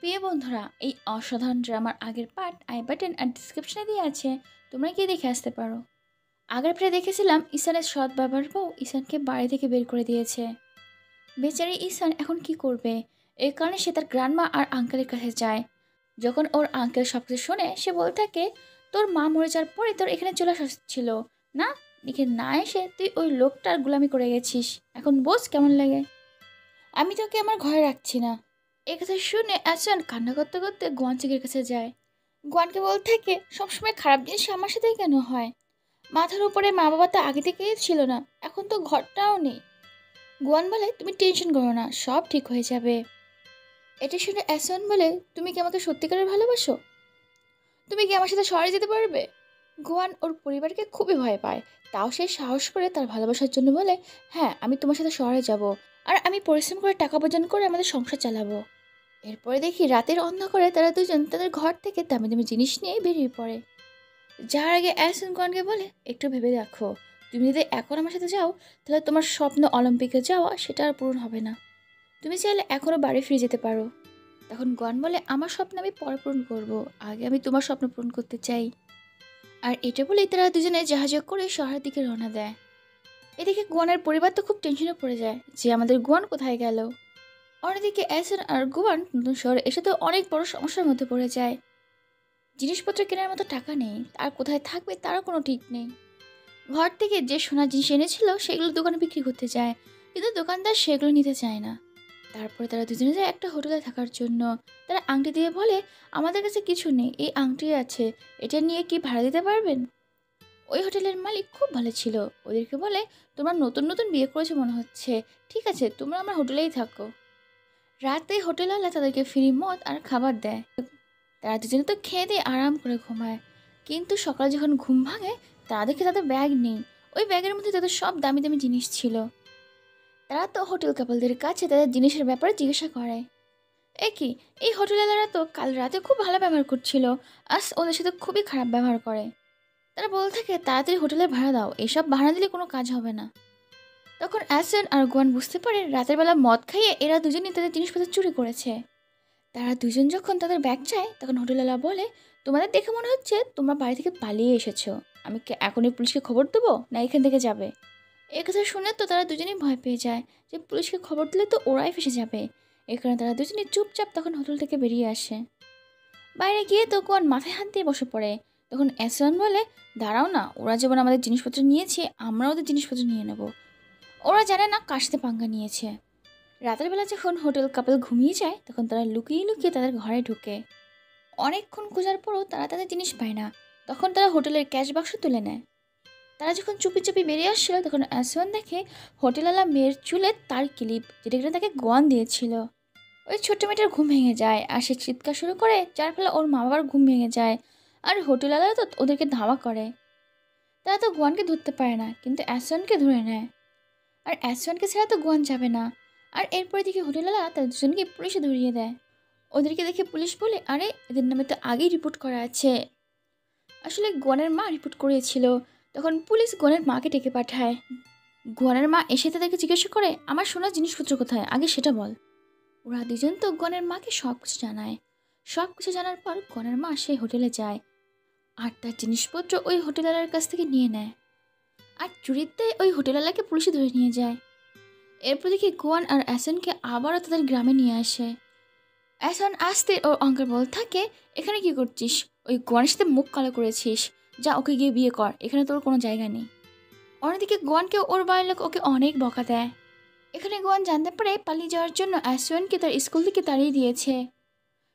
প্রিয় বন্ধুরা, এই অসাধারণ ড্রামার আগের পার্ট আই বাটন আর ডিসক্রিপশনে দিয়ে আছে, তোমরা গিয়ে দেখে আসতে পারো। আগের পার্টে দেখেছিলাম ঈশানের সৎ বাবার বউ ঈশানকে বাড়ি থেকে বের করে দিয়েছে। বেচারি ঈশান এখন কি করবে? এই কারণে সে তার গ্র্যান্ডমা আর আঙ্কেলের কাছে যায়। যখন ওর আঙ্কেল সব কিছু শোনে, সে বলতে থাকে, তোর মা মরে যাওয়ার পরে তোর এখানে চলে আসছিল না, এখানে না এসে তুই ওই লোকটার গোলামি করে গেছিস। এখন বোঝ কেমন লাগে। আমি তোকে আমার ঘরে রাখছি না। এই কথা শুনে অ্যাসন কান্না করতে করতে গোয়ানচিকের কাছে যায়। গোয়ানকে বলতে থাকে, সবসময় খারাপ জিনিস আমার সাথেই কেন হয়? মাথার উপরে মা বাবা তো আগে থেকেই ছিল না, এখন তো ঘরটাও নেই। গোয়ান বলে, তুমি টেনশন করো না, সব ঠিক হয়ে যাবে। এটা শুনে অ্যাসন বলে, তুমি কি আমাকে সত্যিকারের ভালোবাসো? তুমি কি আমার সাথে শহরে যেতে পারবে? গোয়ান ওর পরিবারকে খুবই ভয় পায়, তাও সে সাহস করে তার ভালোবাসার জন্য বলে, হ্যাঁ আমি তোমার সাথে শহরে যাব, আর আমি পরিশ্রম করে টাকা উপার্জন করে আমাদের সংসার চালাবো। এরপরে দেখি রাতের অন্ধকারে তারা দুজন তাদের ঘর থেকে দামি দামি জিনিস নিয়ে বেরিয়ে পড়ে। যার আগে অ্যাসন গনকে বলে, একটু ভেবে দেখো, তুমি যদি এখন আমার সাথে যাও তাহলে তোমার স্বপ্ন অলিম্পিকে যাওয়া সেটা আর পূরণ হবে না। তুমি চাইলে এখনও বাড়ি ফিরে যেতে পারো। তখন গন বলে, আমার স্বপ্ন আমি পরে পূরণ করবো, আগে আমি তোমার স্বপ্ন পূরণ করতে চাই। আর এটা বলেই তারা দুজনে জাহাজে করে শহরের দিকে রওনা দেয়। এদিকে গোয়ানের পরিবার তো খুব টেনশনে পড়ে যায় যে আমাদের গোয়ান কোথায় গেল। অন্যদিকে অ্যাসন আর গোয়ান নতুন শহরে এসে তো অনেক বড় সমস্যার মধ্যে পড়ে যায়। জিনিসপত্র কেনার মতো টাকা নেই, আর কোথায় থাকবে তারও কোনো ঠিক নেই। ঘর থেকে যে সোনার জিনিস এনেছিল সেগুলো দোকানে বিক্রি করতে যায়, কিন্তু দোকানদার সেগুলো নিতে চায় না। তারপরে তারা দুজনে যায় একটা হোটেলে থাকার জন্য। তারা আংটি দিয়ে বলে, আমাদের কাছে কিছু নেই, এই আংটি আছে, এটা নিয়ে কি ভাড়া দিতে পারবেন? ওই হোটেলের মালিক খুব ভালো ছিল, ওদেরকে বলে, তোমরা নতুন নতুন বিয়ে করেছো মনে হচ্ছে, ঠিক আছে তোমরা আমার হোটেলেই থাকো। রাতে হোটেলওয়ালা তাদেরকে ফ্রি মদ আর খাবার দেয়। তারা দুজনে তো খেয়ে দিয়ে আরাম করে ঘুমায়, কিন্তু সকালে যখন ঘুম ভাঙে তারা দেখে তাদের ব্যাগ নেই। ওই ব্যাগের মধ্যে তাদের সব দামি দামি জিনিস ছিল। তারা তো হোটেল কাপলদের কাছে তাদের জিনিসের ব্যাপারে জিজ্ঞাসা করে। এ কি, এই হোটেলওয়ালারা তো কাল রাতে খুব ভালো ব্যবহার করছিল, আজ ওদের সাথে খুবই খারাপ ব্যবহার করে। তারা বলতে থাকে, তাড়াতাড়ি হোটেলে ভাড়া দাও, এসব ভাড়া দিলে কোনো কাজ হবে না। তখন অ্যাসেন আর গোয়ান বুঝতে পারে রাতের বেলা মদ খাইয়ে এরা দুজনই তাদের জিনিসপত্র চুরি করেছে। তারা দুজন যখন তাদের ব্যাগ চায় তখন হোটেলওয়ালা বলে, তোমাদের দেখে মনে হচ্ছে তোমরা বাড়ি থেকে পালিয়ে এসেছো, আমি কি এখনই পুলিশকে খবর দেবো না এখান থেকে যাবে? এই কথা শুনে তো তারা দুজনেই ভয় পেয়ে যায় যে পুলিশকে খবর দিলে তো ওরাই ফেসে যাবে। এই কারণে তারা দুজনেই চুপচাপ তখন হোটেল থেকে বেরিয়ে আসে। বাইরে গিয়ে তো গোয়ান মাথায় হাত দিয়ে বসে পড়ে। তখন অ্যাসন বলে, দাঁড়াও না, ওরা যেমন আমাদের জিনিসপত্র নিয়েছে আমরা ওদের জিনিসপত্র নিয়ে নেব। ওরা জানে না কার সাথে পাঙ্গা নিয়েছে। রাতের বেলা যখন হোটেল কাপল ঘুমিয়ে যায় তখন তারা লুকিয়ে লুকিয়ে তাদের ঘরে ঢুকে। অনেকক্ষণ খোঁজার পরও তারা তাদের জিনিস পায় না। তখন তারা হোটেলের ক্যাশ বাক্স তুলে নেয়। তারা যখন চুপি চুপি বেরিয়ে আসছিল তখন আসওয়ান দেখে হোটেলওয়ালা মেয়ের চুলে তার ক্লিপ, যেটা কিনা তাকে গোয়ান দিয়েছিল। ওই ছোট্ট মেয়েটার ঘুম ভেঙে যায় আর সে চিৎকার শুরু করে, যার ফলে ওর মা বাবার ঘুম ভেঙে যায়। আর হোটেলওয়ালা তো ওদেরকে ধাওয়া করে। তারা তো গোয়ানকে ধরতে পারে না, কিন্তু অ্যাসওয়ানকে ধরে নেয়। আর অ্যাসওয়ানকে ছাড়া তো গোয়ান যাবে না। আর এরপরে দেখে হোটেলওয়ালা তাদের দুজনকে পুলিশে ধরিয়ে দেয়। ওদেরকে দেখে পুলিশ বলে, আরে এদের নামে তো আগেই রিপোর্ট করা আছে। আসলে গোয়ানের মা রিপোর্ট করিয়েছিল। তখন পুলিশ গোয়ানের মাকে ডেকে পাঠায়। গোয়ানের মা এসে তাদেরকে জিজ্ঞাসা করে, আমার সোনার জিনিসপত্র কোথায়, আগে সেটা বল। ওরা দুজন তো গোয়ানের মাকে সব কিছু জানায়। সব কিছু জানার পর গোয়ানের মা সেই হোটেলে যায় আর তার জিনিসপত্র ওই হোটেলওয়ালার কাছ থেকে নিয়ে নেয়। আর চুরিতে ওই হোটেলওয়ালাকে পুলিশে ধরে নিয়ে যায়। এরপর দেখি গোয়ান আর অ্যাসনকে আবারও তাদের গ্রামে নিয়ে আসে। অ্যাসন আসতে ওর অঙ্কেল বলতে থাকে, এখানে কি করছিস? ওই গোয়ানের সাথে মুখ কালো করেছিস, যা ওকে গিয়ে বিয়ে কর, এখানে তোর কোনো জায়গা নেই। অন্যদিকে গোয়ানকে ওর বাড়ির লোক ওকে অনেক বকা দেয়। এখানে গোয়ান জানতে পারে পালিয়ে যাওয়ার জন্য অ্যাসনকে তার স্কুল থেকে তাড়িয়ে দিয়েছে।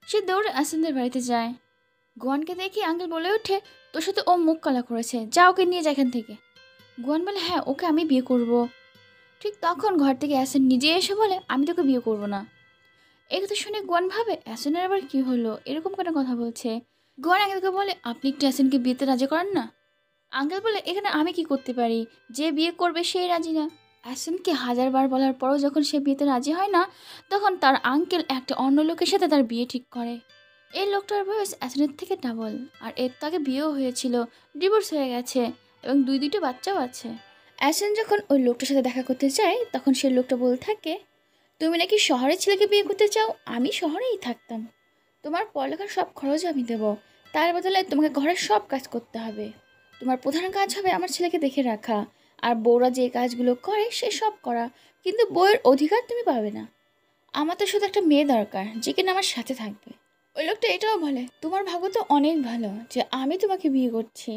সে দৌড়ে অ্যাসনদের বাড়িতে যায়। গোয়ানকে দেখে আঙ্কেল বলে ওঠে, তোর সাথে ও মুখ কালা করেছে, যা ওকে নিয়ে যায় এখান থেকে। গোয়ান বলে, হ্যাঁ ওকে আমি বিয়ে করব। ঠিক তখন ঘর থেকে অ্যাসন নিজে এসে বলে, আমি তোকে বিয়ে করব না। এই কথা শুনে গোয়ান ভাবে, অ্যাসনের আবার কি হলো, এরকম কেন কথা বলছে। গোয়ান আঙ্কেলকে বলে, আপনি একটু অ্যাসনকে বিয়েতে রাজি করেন না। আঙ্কেল বলে, এখানে আমি কি করতে পারি, যে বিয়ে করবে সেই রাজি না। অ্যাসনকে হাজারবার বলার পরও যখন সে বিয়েতে রাজি হয় না, তখন তার আঙ্কেল একটা অন্য লোকের সাথে তার বিয়ে ঠিক করে। এই লোকটার বয়স অ্যাসনের থেকে ডাবল, আর এর তো আগে বিয়েও হয়েছিল, ডিভোর্স হয়ে গেছে এবং দুইটা বাচ্চাও আছে। অ্যাসন যখন ওই লোকটার সাথে দেখা করতে যায় তখন সেই লোকটা বলতে থাকে, তুমি নাকি শহরের ছেলেকে বিয়ে করতে চাও, আমি শহরেই থাকতাম। তোমার পড়ালেখার সব খরচ আমি দেবো, তার বদলে তোমাকে ঘরের সব কাজ করতে হবে। তোমার প্রধান কাজ হবে আমার ছেলেকে দেখে রাখা, আর বউরা যে কাজগুলো করে সে সব করা, কিন্তু বউয়ের অধিকার তুমি পাবে না। আমার তো শুধু একটা মেয়ে দরকার যে কিনা আমার সাথে থাকবে। ওই লোকটা এটাও বলে, তোমার ভাগ্য তো অনেক ভালো যে আমি তোমাকে বিয়ে করছি,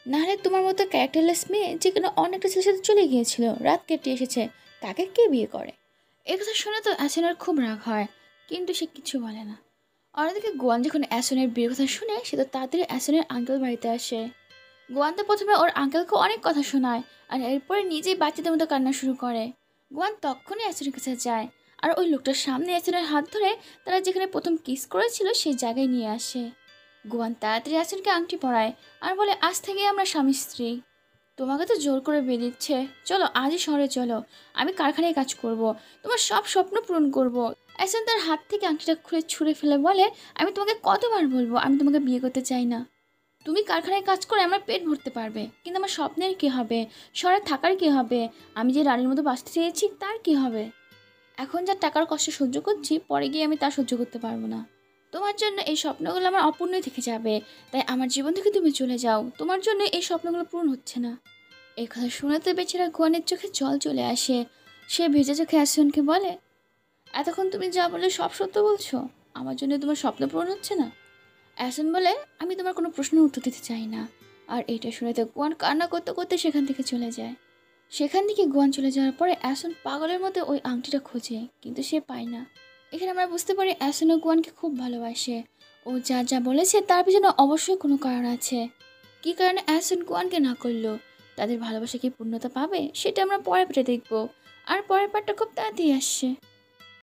নাহলে তোমার মতো ক্যারেক্টারলেস মেয়ে যে কিনা অনেকটা ছেলের সাথে চলে গিয়েছিল, রাত কেটে এসেছে, তাকে কে বিয়ে করে? এই কথা শুনে তো অ্যাসনের খুব রাগ হয়, কিন্তু সে কিছু বলে না। অন্যদিকে গোয়ান যখন অ্যাসনের বিয়ের কথা শুনে সে তো তাড়াতাড়ি অ্যাসনের আঙ্কেল বাড়িতে আসে। গোয়ান তো প্রথমে ওর আঙ্কেলকে অনেক কথা শোনায়, আর এরপরে নিজেই বাচ্চাদের মতো কান্না শুরু করে। গোয়ান তখনই অ্যাসনের কাছে যায়, আর ওই লোকটার সামনে অ্যাসনের হাত ধরে তারা যেখানে প্রথম কিস করেছিল সেই জায়গায় নিয়ে আসে। গোয়ান তাড়াতাড়ি অ্যাসনকে আংটি পরায় আর বলে, আজ থেকে আমরা স্বামী স্ত্রী। তোমাকে তো জোর করে বিয়ে দিচ্ছে, চলো আজই শহরে চলো, আমি কারখানায় কাজ করব, তোমার সব স্বপ্ন পূরণ করব। অ্যাসন তার হাত থেকে আংটিটা খুলে ছুঁড়ে ফেলে বলে, আমি তোমাকে কতবার বলবো আমি তোমাকে বিয়ে করতে চাই না। তুমি কারখানায় কাজ করে আমার পেট ভরতে পারবে, কিন্তু আমার স্বপ্নের কী হবে, শহরে থাকার কী হবে, আমি যে রানীর মতো বাঁচতে চেয়েছি তার কী হবে? এখন যা টাকার কষ্ট সহ্য করছি, পরে গিয়ে আমি তা সহ্য করতে পারবো না। তোমার জন্য এই স্বপ্নগুলো আমার অপূর্ণই থেকে যাবে, তাই আমার জীবন থেকে তুমি চলে যাও, তোমার জন্য এই স্বপ্নগুলো পূরণ হচ্ছে না। এই কথা শুনে বেচারা গোয়ানের চোখে জল চলে আসে। সে ভেজা চোখে অ্যাসনকে বলে, এতক্ষণ তুমি যা বলে সব সত্য বলছো, আমার জন্য তোমার স্বপ্ন পূরণ হচ্ছে না? অ্যাসন বলে, আমি তোমার কোনো প্রশ্নের উত্তর দিতে চাই না। আর এইটা শুনে তো গোয়ান কান্না করতে করতে সেখান থেকে চলে যায়। সেখান থেকে গোয়ান চলে যাওয়ার পরে অ্যাসন পাগলের মতো ওই আংটিটা খোঁজে, কিন্তু সে পায় না। এখানে আমরা বুঝতে পারি অ্যাসনও গোয়ানকে খুব ভালোবাসে। ও যা যা বলেছে তার পিছনে অবশ্যই কোনো কারণ আছে। কী কারণে অ্যাসন গোয়ানকে না করলো, তাদের ভালোবাসা কি পূর্ণতা পাবে সেটা আমরা পরে পেটে দেখবো। আর পরের পার্টটা খুব তাড়াতাড়ি আসছে।